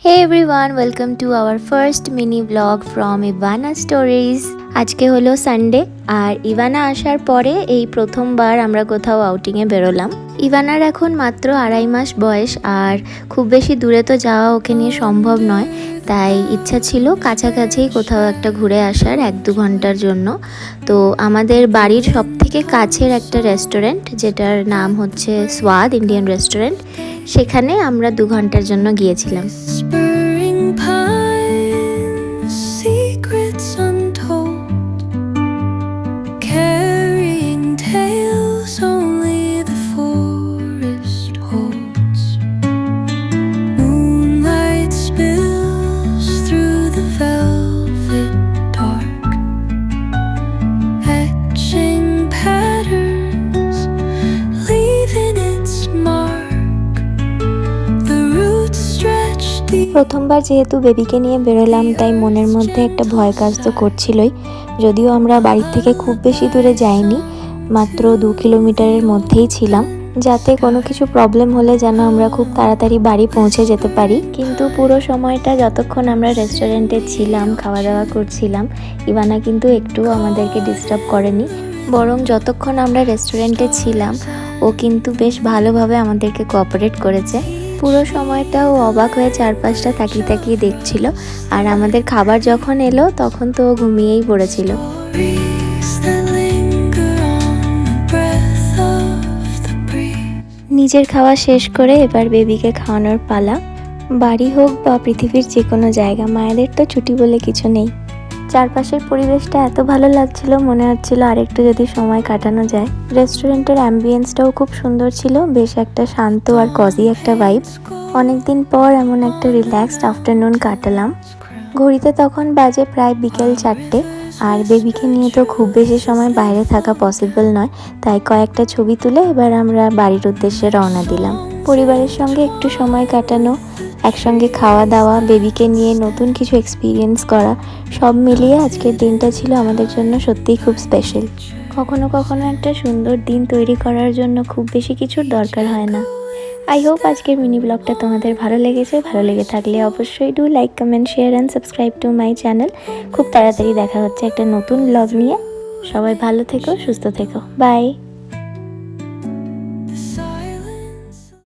Hey everyone, welcome to our first mini vlog from Ivana Stories. আজকে হলো Sunday আর Ivana আসার পরে এই প্রথমবার আমরা কোথাও আউটিংয়ে বেরোলাম। ইভানার এখন মাত্র 2.5 মাস বয়স আর খুব বেশি দূরে তো যাওয়া ওকে নিয়ে সম্ভব নয়, তাই ইচ্ছা ছিল কাছাকাছি কোথাও একটা ঘুরে আসার 1-2 ঘন্টার জন্য। তো আমাদের বাড়ির সবথেকে কাছের একটা রেস্টুরেন্ট যেটার নাম হচ্ছে স্বাদ ইন্ডিয়ান রেস্টুরেন্ট, সেখানে আমরা 2 ঘন্টার জন্য গিয়েছিলাম। প্রথমবার যেহেতু বেবিকে নিয়ে বেরোলাম, তাই মনের মধ্যে একটা ভয় কাজ তো করছিলই। যদিও আমরা বাড়ির থেকে খুব বেশি দূরে যাইনি, মাত্র 2 কিলোমিটারের মধ্যেই ছিলাম, যাতে কোনো কিছু প্রবলেম হলে যেন আমরা খুব তাড়াতাড়ি বাড়ি পৌঁছে যেতে পারি। কিন্তু পুরো সময়টা যতক্ষণ আমরা রেস্টুরেন্টে ছিলাম, খাওয়া দাওয়া করছিলাম, ইভানা কিন্তু একটুও আমাদেরকে ডিস্টার্ব করেনি। বরং যতক্ষণ আমরা রেস্টুরেন্টে ছিলাম ও কিন্তু বেশ ভালোভাবে আমাদেরকে কোঅপারেট করেছে। পুরো সময়টা ও অবাক হয়ে চারপাশটা তাকিয়ে তাকিয়ে দেখছিল, আর আমাদের খাবার যখন এলো তখন তো ও ঘুমিয়েই পড়েছিল। নিজের খাওয়া শেষ করে এবার বেবিকে খাওয়ানোর পালা। বাড়ি হোক বা পৃথিবীর যে কোনো জায়গা, মায়েদের তো ছুটি বলে কিছু নেই। চারপাশের পরিবেশটা এত ভালো লাগছিল, মনে হচ্ছিল আরেকটু যদি সময় কাটানো যায়। রেস্টুরেন্টের অ্যাম্বিয়েন্সটাও খুব সুন্দর ছিল, বেশ একটা শান্ত আর কজি একটা ভাইব। অনেকদিন পর এমন একটা রিল্যাক্সড আফটারনুন কাটালাম। ঘড়িতে তখন বাজে প্রায় বিকেল 4টে, আর বেবিকে নিয়ে তো খুব বেশি সময় বাইরে থাকা পসিবল নয়, তাই কয়েকটা ছবি তুলে এবার আমরা বাড়ির উদ্দেশ্যে রওনা দিলাম। পরিবারের সঙ্গে একটু সময় কাটানো, একসঙ্গে খাওয়া দাওয়া, বেবিকে নিয়ে নতুন কিছু এক্সপিরিয়েন্স করা, সব মিলিয়ে আজকের দিনটা ছিল আমাদের জন্য সত্যিই খুব স্পেশাল। কখনো কখনো একটা সুন্দর দিন তৈরি করার জন্য খুব বেশি কিছুর দরকার হয় না। আই হোপ আজকের মিনি ব্লগটা তোমাদের ভালো লেগেছে। ভালো লেগে থাকলে অবশ্যই do like, comment, share and subscribe to my channel. খুব তাড়াতাড়ি দেখা হচ্ছে একটা নতুন ব্লগ নিয়ে। সবাই ভালো থেকো, সুস্থ থেকো, বাই।